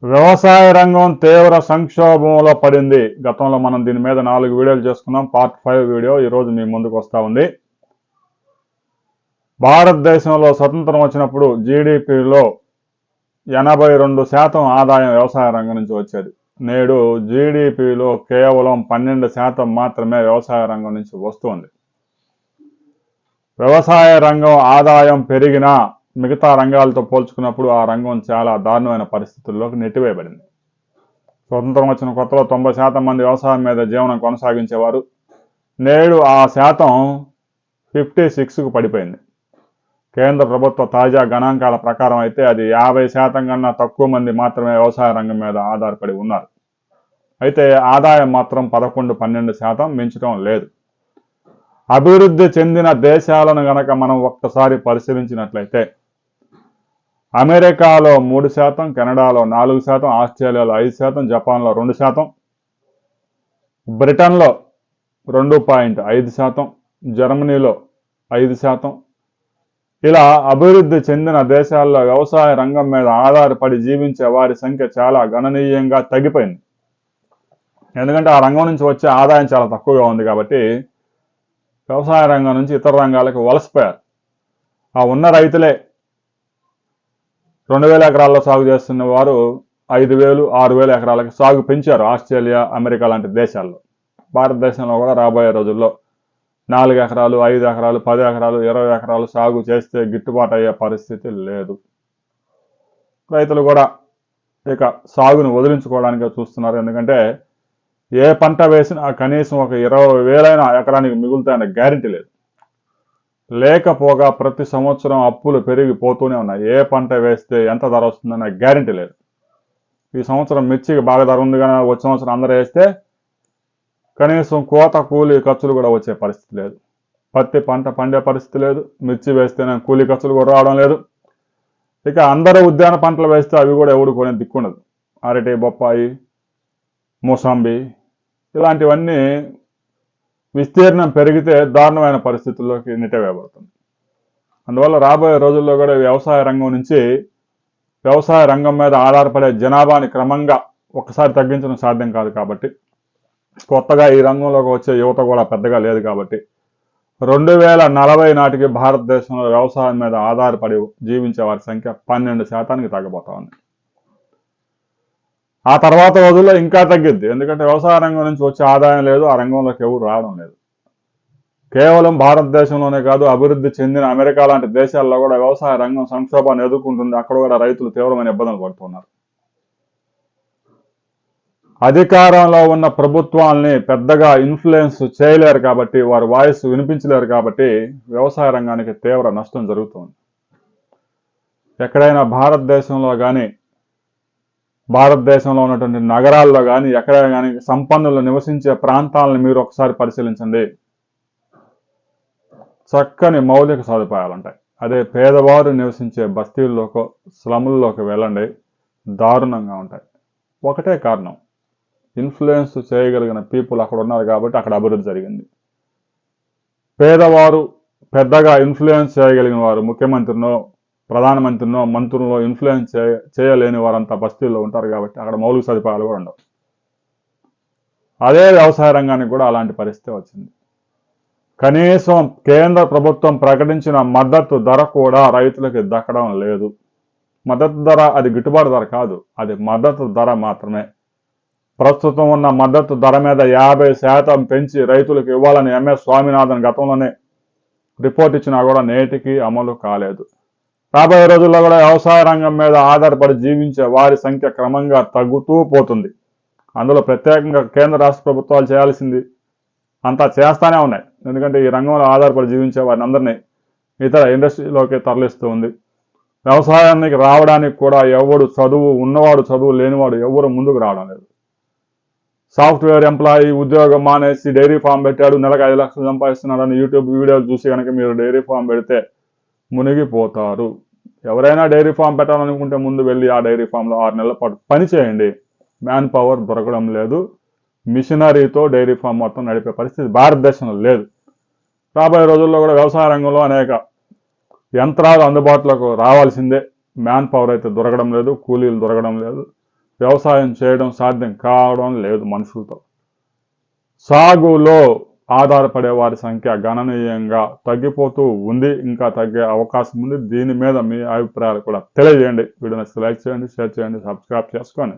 వ్యవసాయ రంగం తీవ్ర సంక్షోభంలో పడింది. గతంలో మనం దీని మీద 4 వీడియోలు చేసుకున్నాం. పార్ట్ 5 వీడియో ఈరోజు మీ ముందుకు వస్తూ ఉంది. భారతదేశంలో స్వతంత్రం వచ్చినప్పుడు జీడిపిలో 82% ఆదాయం వ్యవసాయ రంగం నుంచి వచ్చేది. నేడు జీడిపిలో కేవలం 12% మాత్రమే వ్యవసాయ రంగం నుంచి వస్తుంది. వ్యవసాయ రంగం ఆదాయం పెరిగినా మిగతా రంగాలతో పోల్చుకున్నప్పుడు ఆ రంగం చాలా దారుణమైన పరిస్థితుల్లోకి నెట్టివేయబడింది. స్వతంత్రం వచ్చిన కొత్తలో 90% మంది వ్యవసాయం మీద జీవనం కొనసాగించేవారు. నేడు ఆ శాతం 56కు పడిపోయింది. కేంద్ర ప్రభుత్వ తాజా గణాంకాల ప్రకారం అయితే అది 50% కన్నా తక్కువ మంది మాత్రమే వ్యవసాయ రంగం మీద ఆధారపడి ఉన్నారు. అయితే ఆదాయం మాత్రం 11-12% మించడం లేదు. అభివృద్ధి చెందిన దేశాలను గనక మనం ఒక్కసారి పరిశీలించినట్లయితే అమెరికాలో 3%, కెనడాలో 4%, ఆస్ట్రేలియాలో 5%, జపాన్లో 2%, బ్రిటన్లో 2.5%, జర్మనీలో 5%. ఇలా అభివృద్ధి చెందిన దేశాల్లో వ్యవసాయ రంగం మీద ఆధారపడి జీవించే వారి సంఖ్య చాలా గణనీయంగా తగ్గిపోయింది. ఎందుకంటే ఆ రంగం నుంచి వచ్చే ఆదాయం చాలా తక్కువగా ఉంది కాబట్టి వ్యవసాయ రంగం నుంచి ఇతర రంగాలకు వలసపోయారు. ఆ ఉన్న రైతులే 2000 ఎకరాల్లో సాగు చేస్తున్న వారు 5000-6000 ఎకరాలకు సాగు పెంచారు ఆస్ట్రేలియా, అమెరికా లాంటి దేశాల్లో. భారతదేశంలో కూడా రాబోయే రోజుల్లో 4 ఎకరాలు, 5 ఎకరాలు, 10 ఎకరాలు, 20 ఎకరాలు సాగు చేస్తే గిట్టుబాటు అయ్యే పరిస్థితి లేదు. రైతులు కూడా ఇక సాగును వదిలించుకోవడానికే చూస్తున్నారు. ఎందుకంటే ఏ పంట వేసినా కనీసం ఒక 20,000 ఎకరానికి మిగులుతాయన్న గ్యారెంటీ లేదు. లేకపోగా ప్రతి సంవత్సరం అప్పులు పెరిగిపోతూనే ఉన్నాయి. ఏ పంట వేస్తే ఎంత ధర వస్తుందన్న గ్యారెంటీ లేదు. ఈ సంవత్సరం మిర్చికి బాగా ధర ఉంది కానీ వచ్చే సంవత్సరం అందరూ వేస్తే కనీసం కోత కూలీ ఖర్చులు కూడా వచ్చే పరిస్థితి లేదు. పత్తి పంట పండే పరిస్థితి లేదు. మిర్చి వేస్తేనే కూలీ ఖర్చులు కూడా రావడం లేదు. ఇక అందరూ ఉద్యాన పంటలు వేస్తే అవి కూడా ఎవడు కొనే దిక్కుండదు. అరటి, బొప్పాయి, మోసాంబి ఇలాంటివన్నీ విస్తీర్ణం పెరిగితే దారుణమైన పరిస్థితుల్లోకి నెట్టివేయబడుతుంది. అందువల్ల రాబోయే రోజుల్లో కూడా వ్యవసాయ రంగం నుంచి వ్యవసాయ రంగం మీద ఆధారపడే జనాభాని క్రమంగా ఒకసారి తగ్గించడం సాధ్యం కాదు. కాబట్టి కొత్తగా ఈ రంగంలోకి వచ్చే యువత కూడా పెద్దగా లేదు. కాబట్టి 2040 నాటికి భారతదేశంలో వ్యవసాయం మీద ఆధారపడి జీవించే వారి సంఖ్య 12%కి తగ్గబోతా ఉంది. ఆ తర్వాత రోజుల్లో ఇంకా తగ్గిద్ది. ఎందుకంటే వ్యవసాయ రంగం నుంచి వచ్చే ఆదాయం లేదు, ఆ రంగంలోకి ఎవరు రావడం లేదు. కేవలం భారతదేశంలోనే కాదు, అభివృద్ధి చెందిన అమెరికా లాంటి దేశాల్లో కూడా వ్యవసాయ రంగం సంక్షోభాన్ని ఎదుర్కొంటుంది. అక్కడ కూడా రైతులు తీవ్రమైన ఇబ్బందులు పడుతున్నారు. అధికారంలో ఉన్న ప్రభుత్వాల్ని పెద్దగా ఇన్ఫ్లుయెన్స్ చేయలేరు కాబట్టి, వారి వాయిస్ వినిపించలేరు కాబట్టి వ్యవసాయ రంగానికి తీవ్ర నష్టం జరుగుతుంది. ఎక్కడైనా భారతదేశంలో కానీ, భారతదేశంలో ఉన్నటువంటి నగరాల్లో కానీ, ఎక్కడైనా కానీ సంపన్నులు నివసించే ప్రాంతాలను మీరు ఒకసారి పరిశీలించండి. చక్కని మౌలిక సదుపాయాలు ఉంటాయి. అదే పేదవారు నివసించే బస్తీల్లోకో, స్లముల్లోకి వెళ్ళండి, దారుణంగా ఉంటాయి. ఒకటే కారణం, ఇన్ఫ్లుయెన్స్ చేయగలిగిన పీపుల్ అక్కడ ఉన్నారు కాబట్టి అక్కడ అభివృద్ధి జరిగింది. పేదవారు పెద్దగా ఇన్ఫ్లుయెన్స్ చేయగలిగిన వారు, ముఖ్యమంత్రినో, ప్రధానమంత్రినో, మంత్రులను ఇన్ఫ్లుయెన్స్ చేయలేని వారంతా బస్తీల్లో ఉంటారు కాబట్టి అక్కడ మౌలిక సదుపాయాలు కూడా ఉండవు. అదే వ్యవసాయ రంగానికి కూడా అలాంటి పరిస్థితి వచ్చింది. కనీసం కేంద్ర ప్రభుత్వం ప్రకటించిన మద్దతు ధర కూడా రైతులకు దక్కడం లేదు. మద్దతు ధర అది గిట్టుబాటు ధర కాదు, అది మద్దతు ధర మాత్రమే. ప్రస్తుతం ఉన్న మద్దతు ధర మీద 50% పెంచి రైతులకు ఇవ్వాలని ఎంఎస్ స్వామినాథన్ గతంలోనే రిపోర్ట్ ఇచ్చినా కూడా నేటికి అమలు కాలేదు. రాబోయే రోజుల్లో కూడా వ్యవసాయ రంగం మీద ఆధారపడి జీవించే వారి సంఖ్య క్రమంగా తగ్గుతూ పోతుంది. అందులో ప్రత్యేకంగా కేంద్ర రాష్ట్ర ప్రభుత్వాలు చేయాల్సింది అంతా చేస్తానే ఉన్నాయి. ఎందుకంటే ఈ రంగంలో ఆధారపడి జీవించే వారిని అందరినీ ఇతర ఇండస్ట్రీలోకి తరలిస్తూ ఉంది. వ్యవసాయానికి రావడానికి కూడా ఎవడు చదువు ఉన్నవాడు, చదువు లేనివాడు ఎవరు ముందుకు రావడం లేదు. సాఫ్ట్వేర్ ఎంప్లాయీ ఉద్యోగం మానేసి డైరీ ఫామ్ పెట్టాడు, నెలకు 5 లక్షలు సంపాదిస్తున్నాడని యూట్యూబ్ వీడియోలు చూసి కనుక మీరు డైరీ ఫామ్ పెడితే మునిగిపోతారు. ఎవరైనా డైరీ ఫామ్ పెట్టాలనుకుంటే ముందు వెళ్ళి ఆ డైరీ ఫామ్లో 6 నెలల పాటు పని చేయండి. మ్యాన్ పవర్ దొరకడం లేదు. మిషనరీతో డైరీ ఫామ్ మొత్తం నడిపే పరిస్థితి భారతదేశంలో లేదు. రాబోయే రోజుల్లో కూడా వ్యవసాయ రంగంలో అనేక యంత్రాలు అందుబాటులోకి రావాల్సిందే. మ్యాన్ పవర్ అయితే దొరకడం లేదు, కూలీలు దొరకడం లేదు. వ్యవసాయం చేయడం సాధ్యం కావడం లేదు మనుషులతో. సాగులో ఆధారపడే వారి సంఖ్య గణనీయంగా తగ్గిపోతూ ఉంది, ఇంకా తగ్గే అవకాశం ఉంది. దీని మీద మీ అభిప్రాయాలు కూడా తెలియజేయండి. వీడియో నచ్చితే లైక్ చేయండి, షేర్ చేయండి, సబ్స్క్రైబ్ చేసుకోండి.